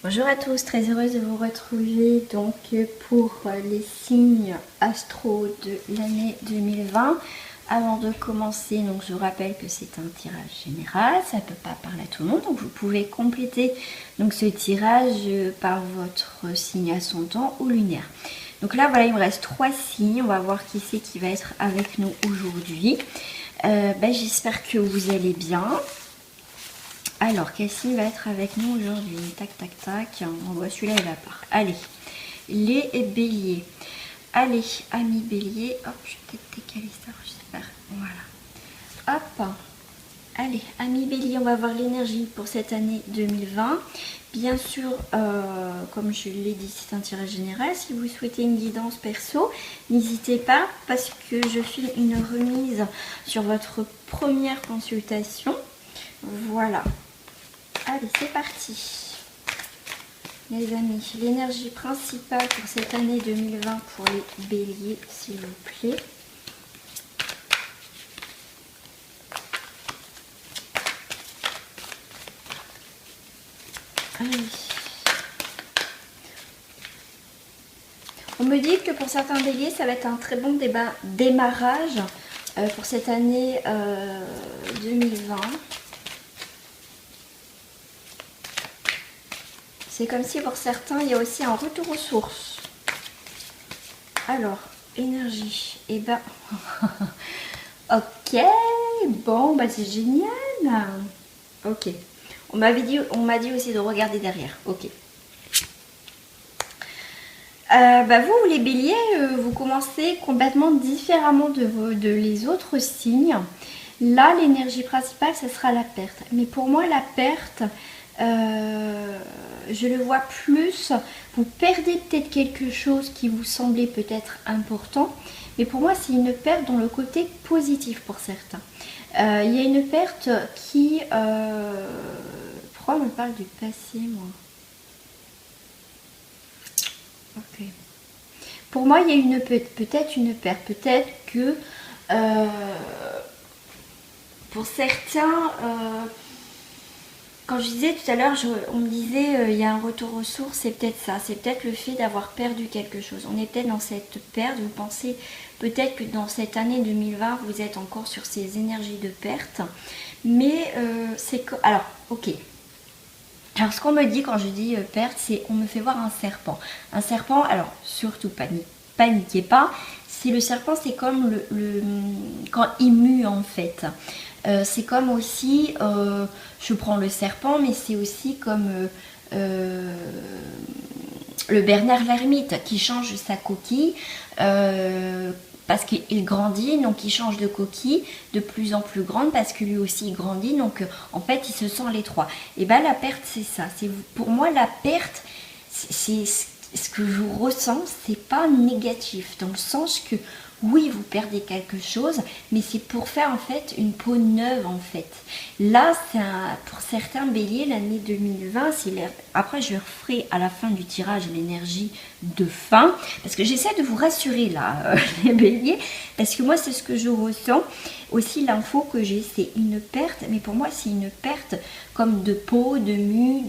Bonjour à tous, très heureuse de vous retrouver donc pour les signes astro de l'année 2020. Avant de commencer, donc je vous rappelle que c'est un tirage général, ça ne peut pas parler à tout le monde, donc vous pouvez compléter donc ce tirage par votre signe ascendant ou lunaire. Donc là voilà, il me reste 3 signes, on va voir qui c'est qui va être avec nous aujourd'hui. J'espère que vous allez bien. Alors, quel signe va être avec nous aujourd'hui? Tac, tac, tac. On voit celui-là, il va pas. Allez, les béliers. Allez, amis béliers. Hop, je vais peut-être décaler ça, j'espère. Voilà. Hop. Allez, amis béliers, on va voir l'énergie pour cette année 2020. Bien sûr, comme je l'ai dit, c'est un tirage général. Si vous souhaitez une guidance perso, n'hésitez pas parce que je file une remise sur votre première consultation. Voilà. Allez, c'est parti. Les amis, l'énergie principale pour cette année 2020 pour les béliers, s'il vous plaît. Allez. On me dit que pour certains béliers, ça va être un très bon démarrage pour cette année 2020. C'est comme si pour certains, il y a aussi un retour aux sources. Alors, énergie. Eh ben, ok. Bon, bah c'est génial. Ok. On m'a dit aussi de regarder derrière. Ok. Vous, les béliers, vous commencez complètement différemment de les autres signes. Là, l'énergie principale, ce sera la perte. Mais pour moi, la perte... je le vois plus, vous perdez peut-être quelque chose qui vous semblait peut-être important, mais pour moi c'est une perte dans le côté positif pour certains. Il y a une perte qui... Pourquoi on me parle du passé, moi? Ok. Pour moi, il y a peut-être une perte, peut-être que pour certains... Quand je disais tout à l'heure, on me disait il y a un retour aux sources, c'est peut-être ça, c'est peut-être le fait d'avoir perdu quelque chose. On est peut-être dans cette perte, vous pensez peut-être que dans cette année 2020, vous êtes encore sur ces énergies de perte. Mais c'est que... Alors, ok. Alors ce qu'on me dit quand je dis perte, c'est on me fait voir un serpent. Un serpent, alors surtout paniquez pas, c'est le serpent, c'est comme quand il mue en fait. C'est comme aussi, je prends le serpent, mais c'est aussi comme le Bernard l'ermite qui change sa coquille parce qu'il grandit, donc il change de coquille de plus en plus grande parce que lui aussi il grandit, donc en fait il se sent l'étroit. Et bien la perte c'est ça, pour moi la perte c'est ce que je ressens, c'est pas négatif dans le sens que oui, vous perdez quelque chose, mais c'est pour faire en fait une peau neuve en fait. Là, pour certains béliers, l'année 2020, après je referai à la fin du tirage l'énergie de fin, parce que j'essaie de vous rassurer là, les béliers, parce que moi c'est ce que je ressens. Aussi l'info que j'ai, c'est une perte, mais pour moi c'est une perte comme de peau, de mue,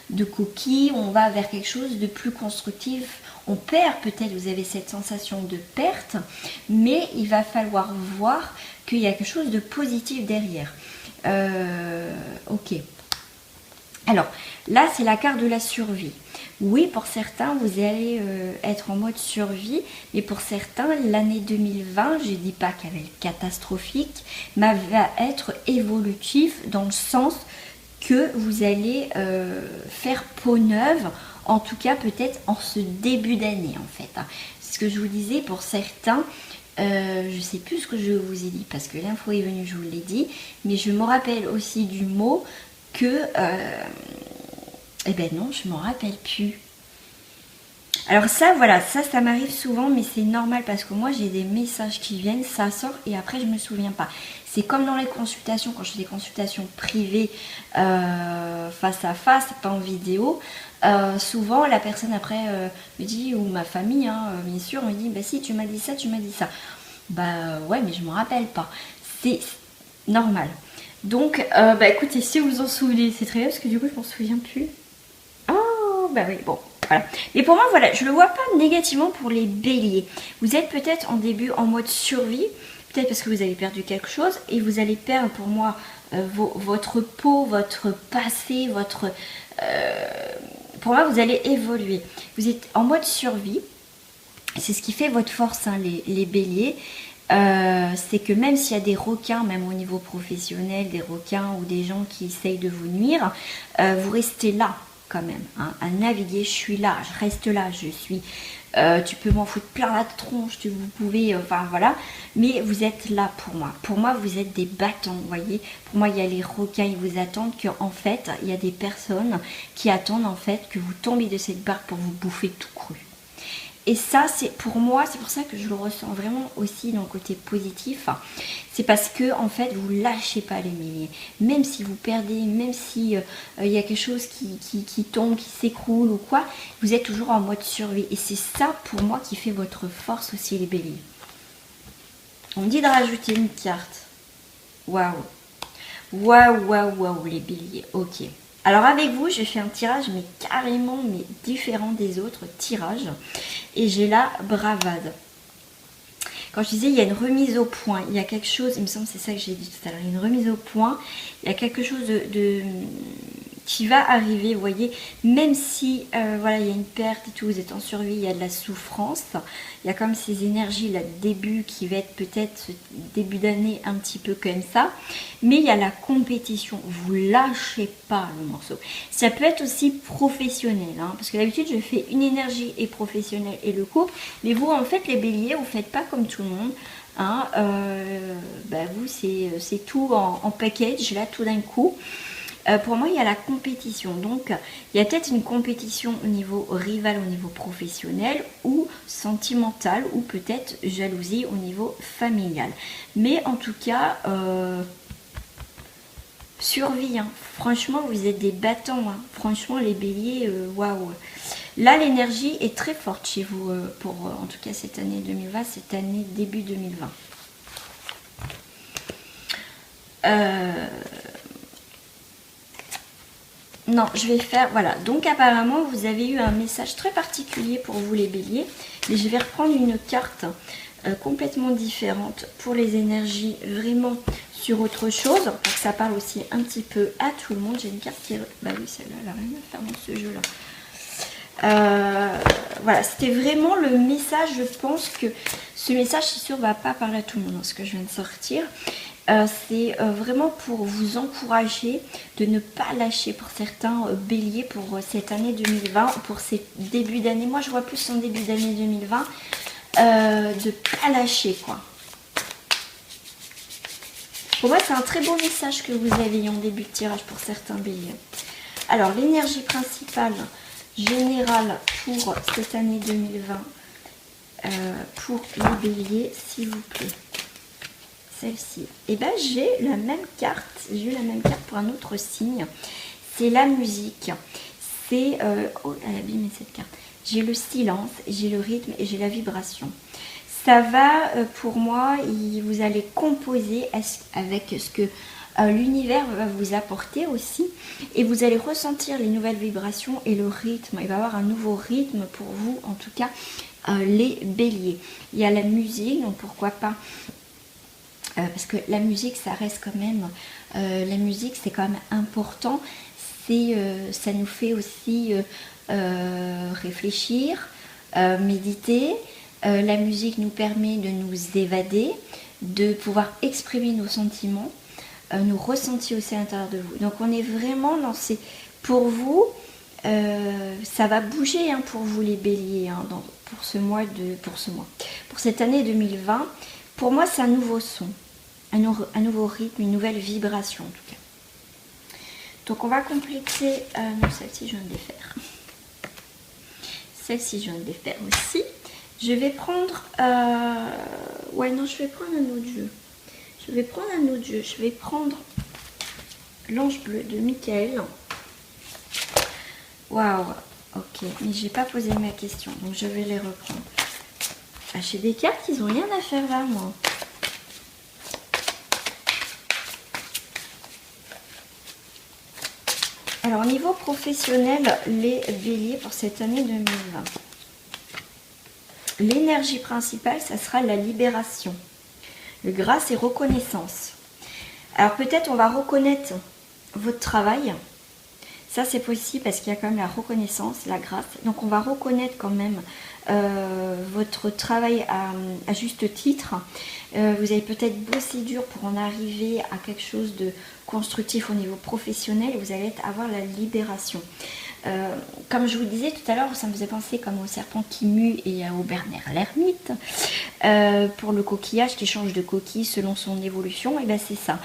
de coquille. On va vers quelque chose de plus constructif. On perd peut-être, vous avez cette sensation de perte, mais il va falloir voir qu'il y a quelque chose de positif derrière. Ok. Alors, là, c'est la carte de la survie. Oui, pour certains, vous allez être en mode survie, mais pour certains, l'année 2020, je ne dis pas qu'elle va être catastrophique, mais va être évolutive dans le sens que vous allez faire peau neuve, en tout cas peut-être en ce début d'année en fait. C'est ce que je vous disais pour certains, je ne sais plus ce que je vous ai dit parce que l'info est venue, je vous l'ai dit, mais je me rappelle aussi du mot que... eh ben non, je m'en rappelle plus. Alors ça, voilà, ça m'arrive souvent, mais c'est normal parce que moi j'ai des messages qui viennent, ça sort et après je me souviens pas. C'est comme dans les consultations, quand je fais des consultations privées face à face, pas en vidéo, souvent la personne après me dit, ou ma famille, hein, bien sûr, me dit, bah si tu m'as dit ça, tu m'as dit ça. Bah ouais, mais je me rappelle pas. C'est normal. Donc, écoutez, si vous vous en souvenez, c'est très bien parce que du coup je m'en souviens plus. bah oui, bon, voilà. Mais pour moi, voilà, je le vois pas négativement pour les béliers. Vous êtes peut-être en début en mode survie, peut-être parce que vous avez perdu quelque chose, et vous allez perdre pour moi votre peau, votre passé, votre... pour moi, vous allez évoluer. Vous êtes en mode survie. C'est ce qui fait votre force, hein, les béliers. C'est que même s'il y a des requins, même au niveau professionnel, des requins ou des gens qui essayent de vous nuire, vous restez là quand même, hein, à naviguer. Je suis là, je reste là, je suis... tu peux m'en foutre plein la tronche, vous pouvez, enfin voilà, mais vous êtes là pour moi. Pour moi, vous êtes des battants, vous voyez. Pour moi, il y a les requins, ils vous attendent qu'en fait, il y a des personnes qui attendent en fait que vous tombiez de cette barque pour vous bouffer tout cru. Et ça, c'est pour moi, c'est pour ça que je le ressens vraiment aussi dans le côté positif. C'est parce que, en fait, vous lâchez pas les béliers. Même si vous perdez, même si il y a quelque chose qui tombe, qui s'écroule ou quoi, vous êtes toujours en mode survie. Et c'est ça, pour moi, qui fait votre force aussi, les béliers. On me dit de rajouter une carte. Waouh. Waouh, waouh, waouh, les béliers. Ok. Alors avec vous, j'ai fait un tirage mais carrément mais différent des autres tirages. Et j'ai la bravade. Quand je disais il y a une remise au point, il y a quelque chose, il me semble que c'est ça que j'ai dit tout à l'heure, une remise au point, il y a quelque chose qui va arriver, vous voyez, même si voilà, il y a une perte et tout, vous êtes en survie, il y a de la souffrance, il y a comme ces énergies là de début qui va être peut-être ce début d'année un petit peu comme ça, mais il y a la compétition, vous lâchez pas le morceau. Ça peut être aussi professionnel, hein, parce que d'habitude je fais une énergie et professionnelle et le couple, mais vous en fait les béliers, vous faites pas comme tout le monde. Hein, bah vous c'est tout en package là tout d'un coup. Pour moi, il y a la compétition. Donc, il y a peut-être une compétition au niveau rival, au niveau professionnel ou sentimental ou peut-être jalousie au niveau familial. Mais en tout cas, survie. Hein. Franchement, vous êtes des battants. Hein. Franchement, les béliers, waouh. Là, l'énergie est très forte chez vous pour, en tout cas, cette année 2020, cette année début 2020. Non, je vais faire, voilà, donc apparemment vous avez eu un message très particulier pour vous les béliers, mais je vais reprendre une carte complètement différente pour les énergies vraiment sur autre chose, pour que ça parle aussi un petit peu à tout le monde. J'ai une carte qui est, bah oui celle-là, elle a rien à faire dans ce jeu là. Voilà, c'était vraiment le message, je pense que ce message c'est sûr va pas parler à tout le monde, ce que je viens de sortir. C'est vraiment pour vous encourager de ne pas lâcher pour certains béliers pour cette année 2020, pour ces débuts d'année. Moi, je vois plus en début d'année 2020, de pas lâcher, quoi. Pour moi, c'est un très beau message que vous avez en début de tirage pour certains béliers. Alors, l'énergie principale générale pour cette année 2020, pour les béliers, s'il vous plaît. Celle-ci. Et ben j'ai la même carte. J'ai eu la même carte pour un autre signe. C'est la musique. C'est oh, elle a abîmé cette carte. J'ai le silence, j'ai le rythme et j'ai la vibration. Ça va pour moi. Vous allez composer avec ce que l'univers va vous apporter aussi, et vous allez ressentir les nouvelles vibrations et le rythme. Il va y avoir un nouveau rythme pour vous, en tout cas les béliers. Il y a la musique, donc pourquoi pas. Parce que la musique, ça reste quand même, la musique c'est quand même important, ça nous fait aussi réfléchir, méditer, la musique nous permet de nous évader, de pouvoir exprimer nos sentiments, nos ressentis aussi à l'intérieur de vous. Donc on est vraiment dans ces... Pour vous, ça va bouger hein, pour vous les béliers, hein, pour cette année 2020. Pour moi, c'est un nouveau son, un nouveau rythme, une nouvelle vibration en tout cas. Donc on va compléter, non celle-ci je viens de les faire. Celle-ci je viens de les faire aussi. Je vais prendre, ouais non je vais prendre un autre jeu. Je vais prendre l'ange bleu de Michael. Waouh, ok, mais j'ai pas posé ma question, donc je vais les reprendre. Ah, j'ai des cartes qui n'ont rien à faire là, moi. Alors, au niveau professionnel, les béliers pour cette année 2020. L'énergie principale, ça sera la libération. Le grâce et reconnaissance. Alors, peut-être on va reconnaître votre travail. Ça, c'est possible parce qu'il y a quand même la reconnaissance, la grâce. Donc, on va reconnaître quand même votre travail à juste titre. Vous avez peut-être bossé dur pour en arriver à quelque chose de constructif au niveau professionnel et vous allez avoir la libération. Comme je vous disais tout à l'heure, ça me faisait penser comme au serpent qui mue et au Bernard l'ermite. Pour le coquillage qui change de coquille selon son évolution, et bien c'est ça.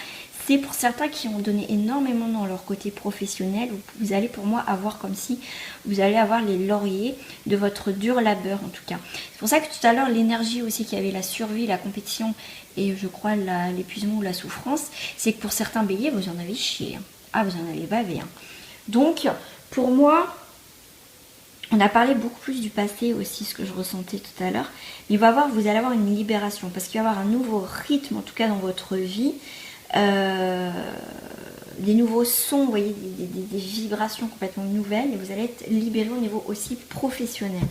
C'est pour certains qui ont donné énormément dans leur côté professionnel. Vous allez pour moi avoir comme si vous allez avoir les lauriers de votre dur labeur en tout cas. C'est pour ça que tout à l'heure l'énergie aussi qu'il y avait la survie, la compétition et je crois l'épuisement ou la souffrance, c'est que pour certains béliers vous en avez chié. Hein. Ah vous en avez bavé. Hein. Donc pour moi, on a parlé beaucoup plus du passé aussi, ce que je ressentais tout à l'heure. Mais vous allez avoir une libération parce qu'il va y avoir un nouveau rythme en tout cas dans votre vie. Des nouveaux sons, vous voyez, des vibrations complètement nouvelles et vous allez être libéré au niveau aussi professionnel.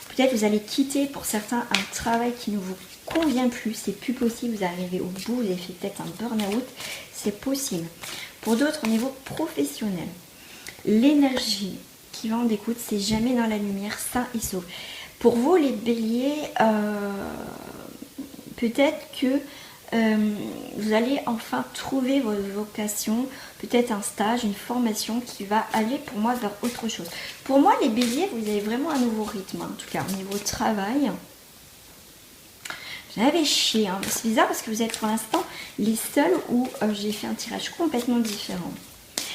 Peut-être vous allez quitter pour certains un travail qui ne vous convient plus, c'est plus possible, vous arrivez au bout, vous avez fait peut-être un burn-out, c'est possible. Pour d'autres au niveau professionnel, l'énergie qui va en découdre, c'est jamais dans la lumière, sain et sauf. Pour vous les béliers, peut-être que vous allez enfin trouver votre vocation, peut-être un stage, une formation qui va aller pour moi vers autre chose. Pour moi les béliers, vous avez vraiment un nouveau rythme, hein, en tout cas au niveau travail. J'en avais chié, hein. C'est bizarre parce que vous êtes pour l'instant les seuls où j'ai fait un tirage complètement différent.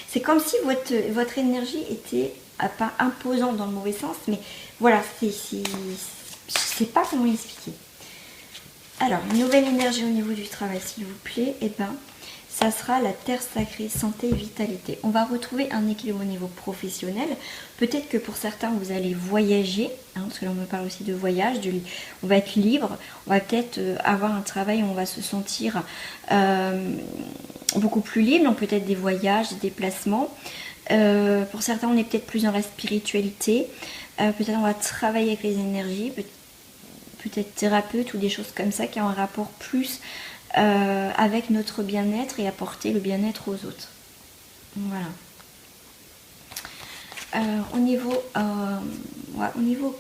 C'est comme si votre énergie était pas imposante dans le mauvais sens, mais voilà, je sais pas comment l'expliquer. Alors, une nouvelle énergie au niveau du travail, s'il vous plaît, et ben, ça sera la terre sacrée, santé et vitalité. On va retrouver un équilibre au niveau professionnel. Peut-être que pour certains, vous allez voyager, hein, parce que là, on me parle aussi de voyage, on va être libre, on va peut-être avoir un travail où on va se sentir beaucoup plus libre, donc peut-être des voyages, des déplacements. Pour certains, on est peut-être plus dans la spiritualité. Peut-être on va travailler avec les énergies, peut-être thérapeute ou des choses comme ça qui ont un rapport plus avec notre bien-être et apporter le bien-être aux autres. Voilà. Au niveau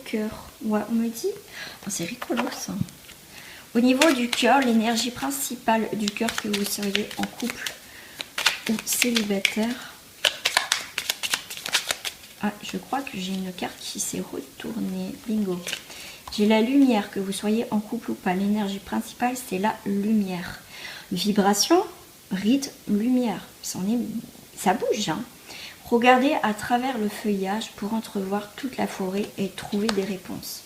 cœur, ouais, on me dit, oh, c'est rigolo ça. Au niveau du cœur, l'énergie principale du cœur que vous seriez en couple ou célibataire. Ah, je crois que j'ai une carte qui s'est retournée. Bingo. J'ai la lumière, que vous soyez en couple ou pas. L'énergie principale, c'est la lumière. Vibration, rythme, lumière. Ça bouge. Hein. Regardez à travers le feuillage pour entrevoir toute la forêt et trouver des réponses.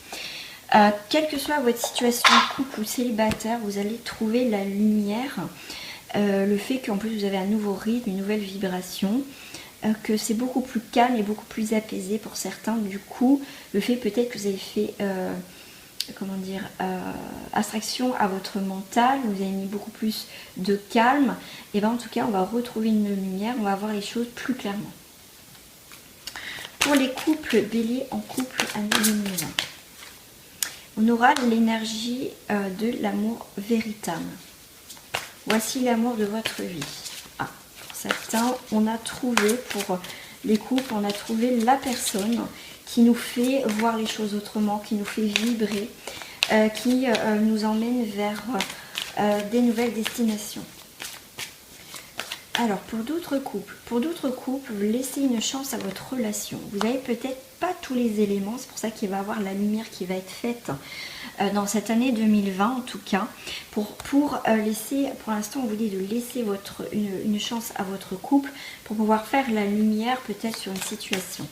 Quelle que soit votre situation couple ou célibataire, vous allez trouver la lumière. Le fait qu'en plus vous avez un nouveau rythme, une nouvelle vibration. Que c'est beaucoup plus calme et beaucoup plus apaisé pour certains. Du coup, le fait peut-être que vous avez fait abstraction à votre mental, vous avez mis beaucoup plus de calme, et bien en tout cas on va retrouver une lumière, on va voir les choses plus clairement. Pour les couples bélier en couple année 2020, on aura l'énergie de l'amour véritable. Voici l'amour de votre vie. Certains, on a trouvé, pour les couples, on a trouvé la personne qui nous fait voir les choses autrement, qui nous fait vibrer, qui nous emmène vers des nouvelles destinations. Alors, pour d'autres couples, vous laissez une chance à votre relation. Vous n'avez peut-être pas tous les éléments, c'est pour ça qu'il va y avoir la lumière qui va être faite dans cette année 2020 en tout cas, pour laisser, pour l'instant on vous dit de laisser une chance à votre couple pour pouvoir faire la lumière peut-être sur une situation.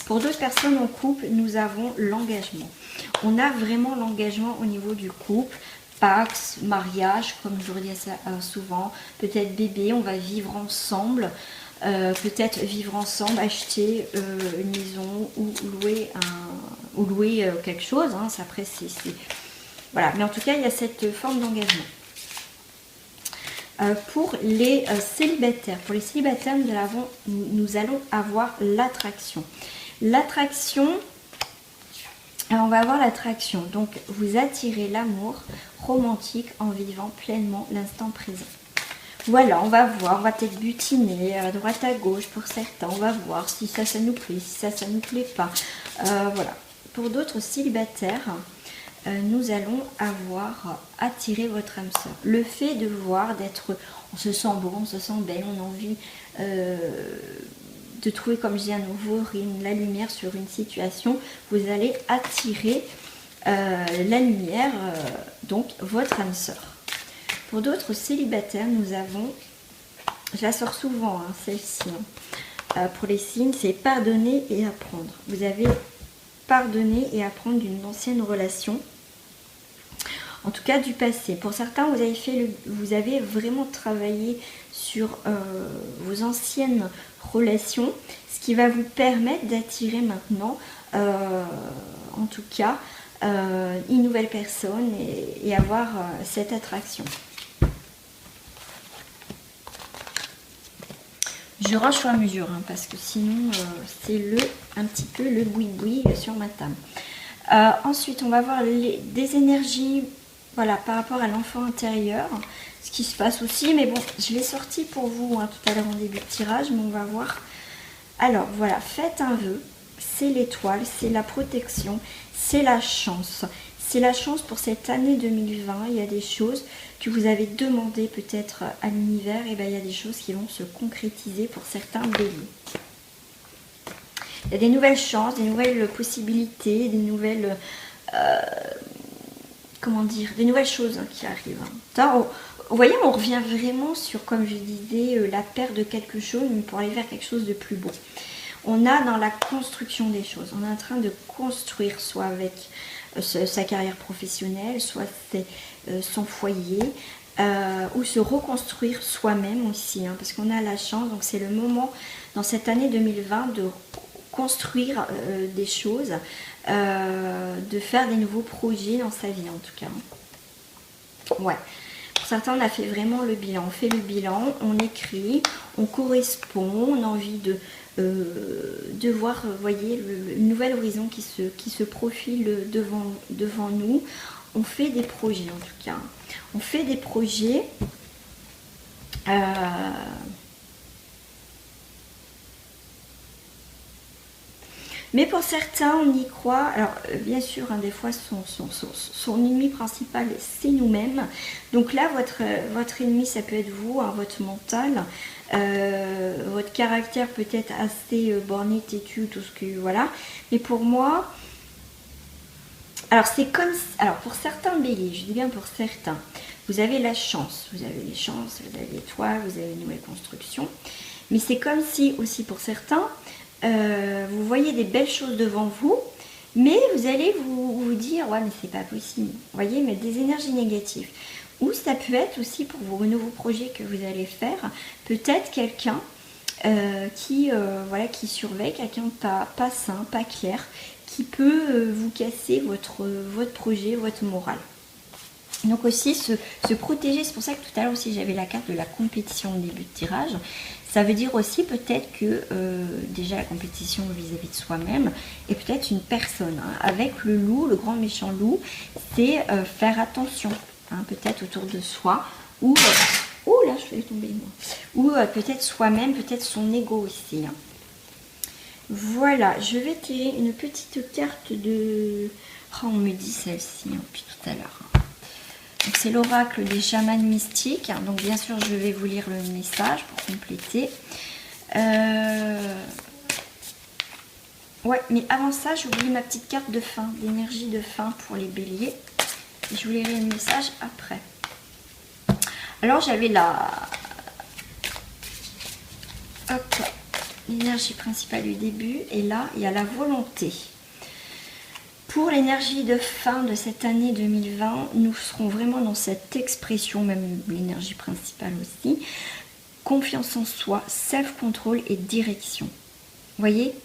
Pour d'autres personnes en couple, nous avons l'engagement. On a vraiment l'engagement au niveau du couple. Pax, mariage, comme je vous dis ça souvent, peut-être bébé, on va vivre ensemble, peut-être vivre ensemble, acheter une maison ou louer quelque chose, hein, après c'est... Voilà, mais en tout cas il y a cette forme d'engagement. Pour les célibataires. Pour les célibataires, nous allons avoir l'attraction. L'attraction, on va avoir l'attraction. Donc, vous attirez l'amour romantique en vivant pleinement l'instant présent. Voilà, on va voir, on va peut-être butiner à droite à gauche pour certains. On va voir si ça nous plaît, si ça nous plaît pas. Voilà. Pour d'autres célibataires, nous allons avoir attiré votre âme sœur. Le fait de voir, on se sent beau, on se sent belle, on a envie de trouver, comme je dis, un nouveau rythme, la lumière sur une situation. Vous allez attirer la lumière, donc votre âme sœur. Pour d'autres célibataires, nous avons, je la sors souvent, hein, celle-ci, pour les signes, c'est pardonner et apprendre. Vous avez pardonné et apprendre d'une ancienne relation, en tout cas du passé. Pour certains, vous avez vraiment travaillé sur vos anciennes relations, ce qui va vous permettre d'attirer maintenant, en tout cas, une nouvelle personne et avoir cette attraction. Je range sur mesure, hein, parce que sinon c'est un petit peu le boui-boui sur ma table. Ensuite, on va voir des énergies, voilà, par rapport à l'enfant intérieur, ce qui se passe aussi. Mais bon, je l'ai sorti pour vous, hein, tout à l'heure en début de tirage, mais on va voir. Alors voilà, faites un vœu, c'est l'étoile, c'est la protection, c'est la chance. C'est la chance pour cette année 2020. Il y a des choses que vous avez demandées peut-être à l'univers. Et bien, il y a des choses qui vont se concrétiser pour certains béliers. Il y a des nouvelles chances, des nouvelles possibilités, des nouvelles... comment dire, des nouvelles choses, hein, qui arrivent. Vous voyez, on revient vraiment sur, comme je disais, la perte de quelque chose, mais pour aller vers quelque chose de plus beau. On a dans la construction des choses. On est en train de construire, soit avec sa carrière professionnelle, soit son foyer, ou se reconstruire soi-même aussi, hein, parce qu'on a la chance, donc c'est le moment dans cette année 2020 de construire des choses, de faire des nouveaux projets dans sa vie en tout cas. Ouais. Pour certains, on a fait vraiment le bilan. On fait le bilan, on écrit, on correspond, on a envie de voir, vous voyez, le nouvel horizon qui se profile devant nous. On fait des projets en tout cas. On fait des projets. Mais pour certains, on y croit. Alors, bien sûr, hein, des fois, son ennemi principal, c'est nous-mêmes. Donc là, votre ennemi, ça peut être vous, hein, votre mental, votre caractère peut-être assez borné, têtu, tout ce que... Voilà. Mais pour moi... Alors, c'est comme... Alors, pour certains béliers, je dis bien pour certains, vous avez la chance. Vous avez les chances, vous avez l'étoile, vous avez une nouvelle construction. Mais c'est comme si, aussi pour certains... vous voyez des belles choses devant vous, mais vous allez vous dire, ouais, mais c'est pas possible. Vous voyez, mais des énergies négatives. Ou ça peut être aussi pour vos nouveaux projets que vous allez faire, peut-être quelqu'un voilà, qui surveille, quelqu'un de pas sain, pas clair, qui peut vous casser votre projet, votre morale. Donc aussi se protéger, c'est pour ça que tout à l'heure aussi j'avais la carte de la compétition au début de tirage. Ça veut dire aussi peut-être que déjà la compétition vis-à-vis de soi-même et peut-être une personne. Hein, avec le loup, le grand méchant loup, c'est faire attention, hein, peut-être autour de soi ou... oh là, je vais tomber moi. Ou peut-être soi-même, peut-être son ego aussi. Hein. Voilà, je vais tirer une petite carte de... Oh, on me dit celle-ci depuis tout à l'heure. Donc c'est l'oracle des chamans mystiques. Donc bien sûr, je vais vous lire le message pour compléter. Ouais, mais avant ça, j'oublie ma petite carte de fin, d'énergie de fin pour les béliers. Et je vous lirai le message après. Alors j'avais l'énergie principale du début. Et là, il y a la volonté. Pour l'énergie de fin de cette année 2020, nous serons vraiment dans cette expression, même l'énergie principale aussi. Confiance en soi, self-control et direction. Vous voyez ?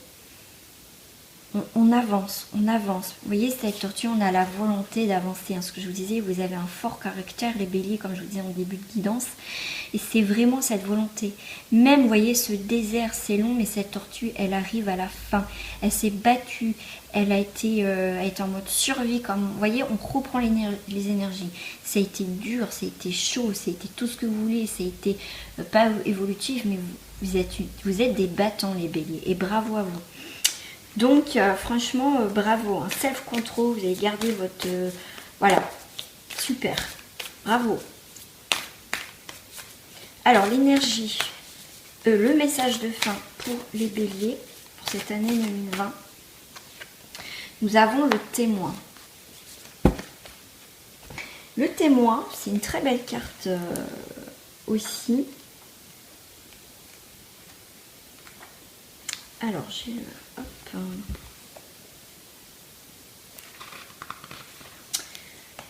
on avance, on avance. Vous voyez, cette tortue, on a la volonté d'avancer. Hein. Ce que je vous disais, vous avez un fort caractère, les béliers, comme je vous disais en début de guidance. Et c'est vraiment cette volonté. Même, vous voyez, ce désert, c'est long, mais cette tortue, elle arrive à la fin. Elle s'est battue. Elle a été en mode survie. Comme, vous voyez, on reprend les énergies. Ça a été dur, ça a été chaud, ça a été tout ce que vous voulez. Ça a été pas évolutif, mais vous êtes des battants, les béliers. Et bravo à vous. Donc, franchement, bravo. Hein. Self-control, vous avez gardé votre... voilà, super. Bravo. Alors, l'énergie, le message de fin pour les béliers, pour cette année 2020. Nous avons le témoin. Le témoin, c'est une très belle carte aussi. Alors, j'ai... Hop.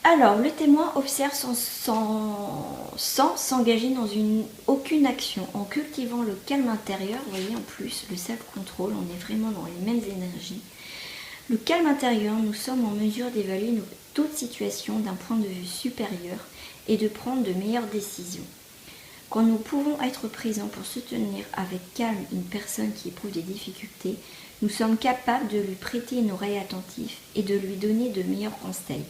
Alors, le témoin observe sans s'engager dans aucune action, en cultivant le calme intérieur. Vous voyez, en plus, le self-control, on est vraiment dans les mêmes énergies. Le calme intérieur, nous sommes en mesure d'évaluer toute situation d'un point de vue supérieur et de prendre de meilleures décisions. Quand nous pouvons être présents pour soutenir avec calme une personne qui éprouve des difficultés, nous sommes capables de lui prêter une oreille attentive et de lui donner de meilleurs conseils.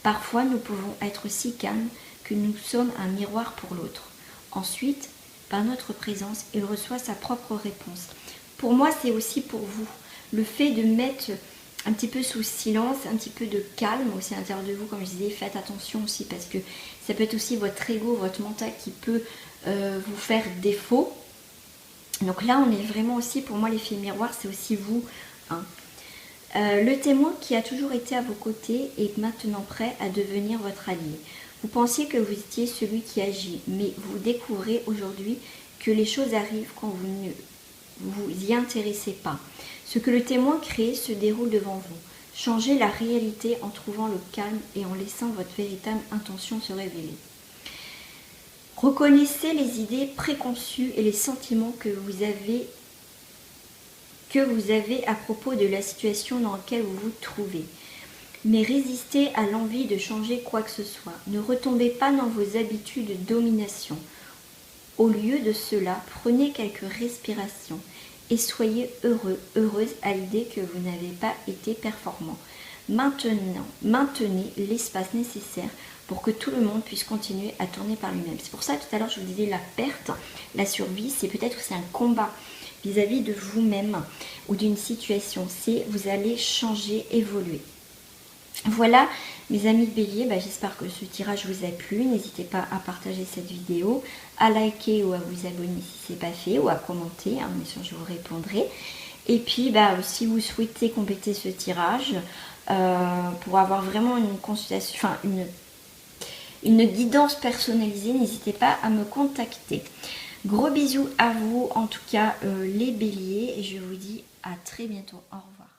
Parfois, nous pouvons être si calmes que nous sommes un miroir pour l'autre. Ensuite, par notre présence, il reçoit sa propre réponse. Pour moi, c'est aussi pour vous. Le fait de mettre un petit peu sous silence, un petit peu de calme aussi à l'intérieur de vous, comme je disais, faites attention aussi parce que ça peut être aussi votre ego, votre mental qui peut vous faire défaut. Donc là, on est vraiment aussi, pour moi, l'effet miroir, c'est aussi vous. Hein. Le témoin qui a toujours été à vos côtés est maintenant prêt à devenir votre allié. Vous pensiez que vous étiez celui qui agit, mais vous découvrez aujourd'hui que les choses arrivent quand vous ne vous y intéressez pas. Ce que le témoin crée se déroule devant vous. Changez la réalité en trouvant le calme et en laissant votre véritable intention se révéler. Reconnaissez les idées préconçues et les sentiments que vous avez à propos de la situation dans laquelle vous vous trouvez. Mais résistez à l'envie de changer quoi que ce soit. Ne retombez pas dans vos habitudes de domination. Au lieu de cela, prenez quelques respirations et soyez heureux, heureuse à l'idée que vous n'avez pas été performant. Maintenez l'espace nécessaire pour que tout le monde puisse continuer à tourner par lui-même. C'est pour ça, tout à l'heure, je vous disais, la perte, la survie, c'est peut-être aussi un combat vis-à-vis de vous-même ou d'une situation. C'est vous allez changer, évoluer. Voilà, mes amis de Bélier, j'espère que ce tirage vous a plu. N'hésitez pas à partager cette vidéo, à liker ou à vous abonner si ce n'est pas fait, ou à commenter, bien sûr je vous répondrai. Et puis, si vous souhaitez compléter ce tirage, pour avoir vraiment une consultation, enfin une guidance personnalisée, n'hésitez pas à me contacter. Gros bisous à vous, en tout cas les béliers, et je vous dis à très bientôt. Au revoir.